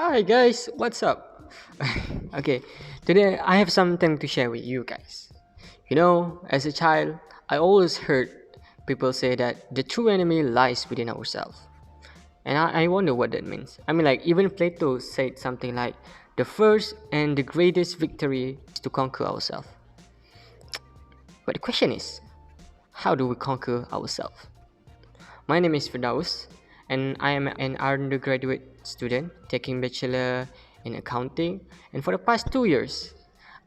Hi guys, what's up? Okay, today I have something to share with you guys. As a child, I always heard people say that the true enemy lies within ourselves. And I wonder what that means. Even Plato said something like, the first and the greatest victory is to conquer ourselves. But the question is, how do we conquer ourselves? My name is Firdaus, and I am an undergraduate student taking bachelor in accounting. And for the past 2 years,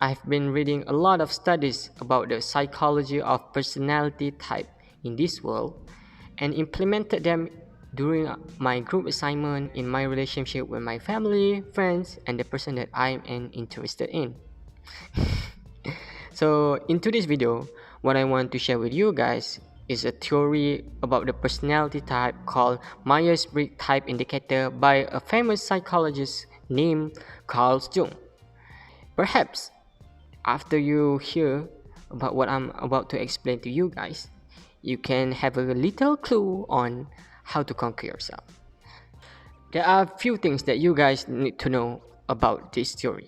I've been reading a lot of studies about the psychology of personality type in this world and implemented them during my group assignment in my relationship with my family, friends, and the person that I am interested in. So in today's video, what I want to share with you guys is a theory about the personality type called Myers-Briggs Type Indicator by a famous psychologist named Carl Jung. Perhaps after you hear about what I'm about to explain to you guys, you can have a little clue on how to conquer yourself. There are a few things that you guys need to know about this theory,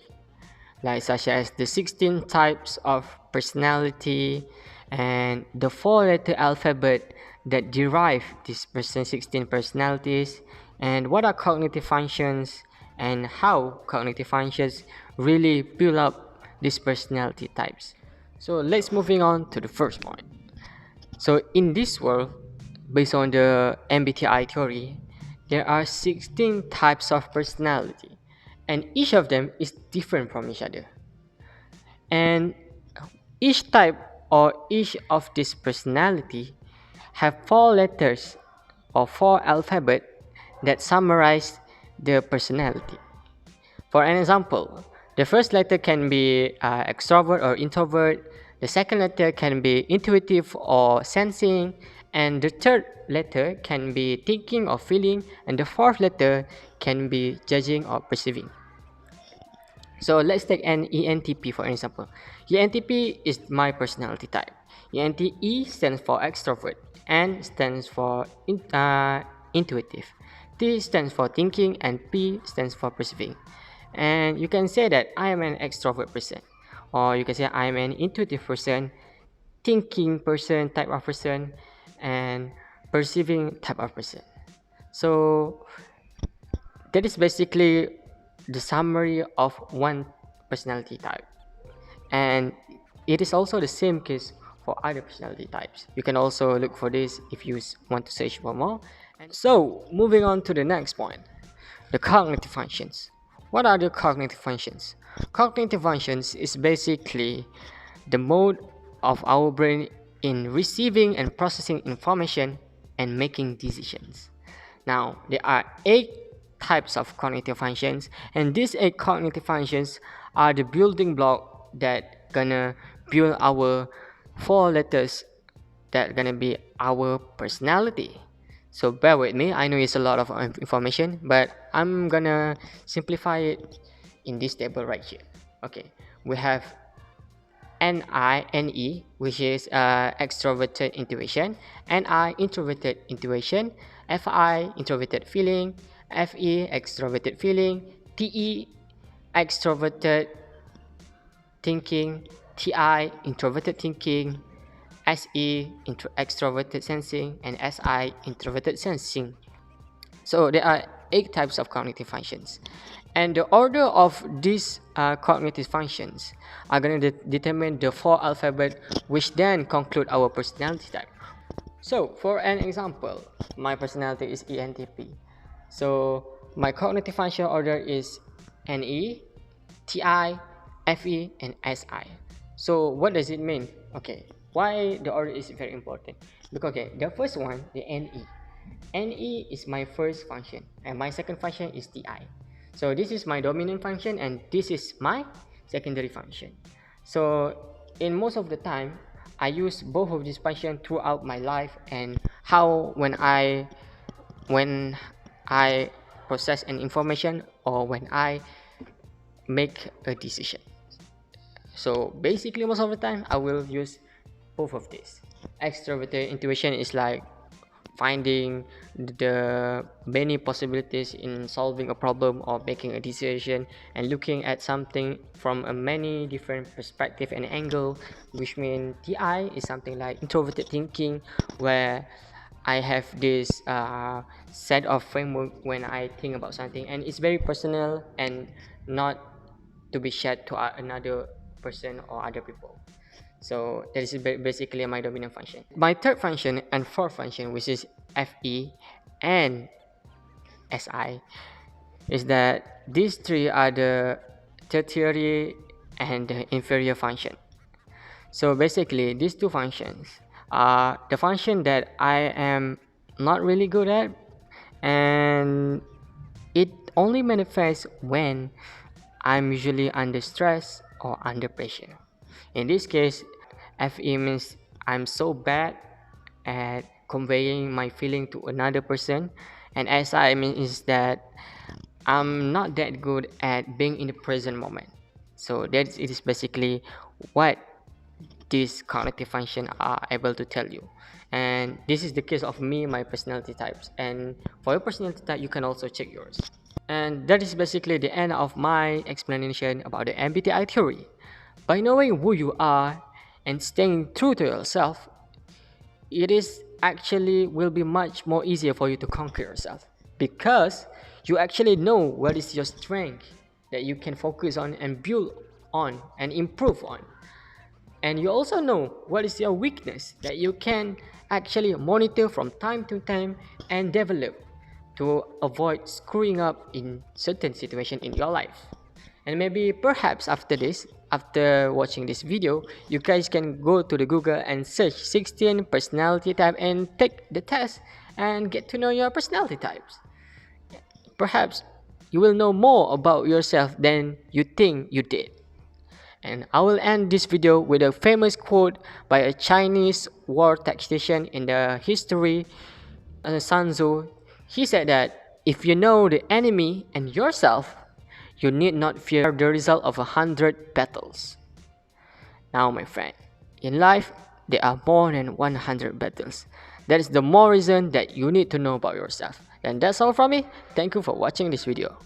like such as the 16 types of personality and the four-letter alphabet that derive these 16 personalities, and what are cognitive functions and how cognitive functions really build up these personality types. So let's moving on to the first point. So in this world, based on the MBTI theory, there are 16 types of personality, and each of them is different from each other. And each type or each of this personality have four letters or four alphabet that summarize the personality. For an example, the first letter can be extrovert or introvert, the second letter can be intuitive or sensing, and the third letter can be thinking or feeling, and the fourth letter can be judging or perceiving. So let's take an ENTP for example. ENTP is my personality type. E stands for extrovert, N stands for intuitive, T stands for thinking, and P stands for perceiving. And you can say that I am an extrovert person, or you can say I am an intuitive person, thinking person type of person, and perceiving type of person. So that is basically the summary of one personality type, and it is also the same case for other personality types. You can also look for this if you want to search for more. And so moving on to the next point, the cognitive functions. What are the cognitive functions? Cognitive functions is basically the mode of our brain in receiving and processing information and making decisions. Now, there are 8 types of cognitive functions, and these 8 cognitive functions are the building block that gonna build our 4 letters that gonna be our personality. So bear with me, I know it's a lot of information, but I'm gonna simplify it in this table right here. Okay, we have NE, which is extroverted intuition, NI, introverted intuition, FI, introverted feeling, FE, extroverted feeling, TE, extroverted thinking, TI, introverted thinking, SE, extroverted sensing, and SI, introverted sensing. So there are 8 types of cognitive functions, and the order of these cognitive functions are going to determine the 4 alphabet, which then conclude our personality type. So for an example, my personality is ENTP. So my cognitive function order is NE, TI, FE, and SI. So what does it mean? Okay, why the order is very important? Because the first one, the NE. NE is my first function, and my second function is TI. So this is my dominant function, and this is my secondary function. So in most of the time, I use both of these functions throughout my life, and how when I process an information or when I make a decision. So basically most of the time I will use both of these. Extroverted intuition is like finding the many possibilities in solving a problem or making a decision, and looking at something from a many different perspective and angle, which means TI is something like introverted thinking, where I have this set of framework when I think about something, and it's very personal and not to be shared to another person or other people. So that is basically my dominant function. My third function and fourth function, which is FE and SI, is that these three are the tertiary and the inferior function. So basically, these two functions are the function that I am not really good at, and it only manifests when I'm usually under stress or under pressure. In this case, FE means I'm so bad at conveying my feeling to another person, and SI means that I'm not that good at being in the present moment. So that is basically what these cognitive functions are able to tell you. And this is the case of me, my personality types. And for your personality type, you can also check yours. And that is basically the end of my explanation about the MBTI theory. By knowing who you are and staying true to yourself, it is actually will be much more easier for you to conquer yourself, because you actually know what is your strength that you can focus on and build on and improve on. And you also know what is your weakness that you can actually monitor from time to time and develop to avoid screwing up in certain situation in your life. And maybe perhaps after this, after watching this video, you guys can go to the Google and search 16 personality type and take the test and get to know your personality types. Perhaps you will know more about yourself than you think you did. And I will end this video with a famous quote by a Chinese war tactician in the history, Sun Tzu. He said that if you know the enemy and yourself, you need not fear the result of 100 battles. Now, my friend, in life, there are more than 100 battles. That is the more reason that you need to know about yourself. And that's all from me. Thank you for watching this video.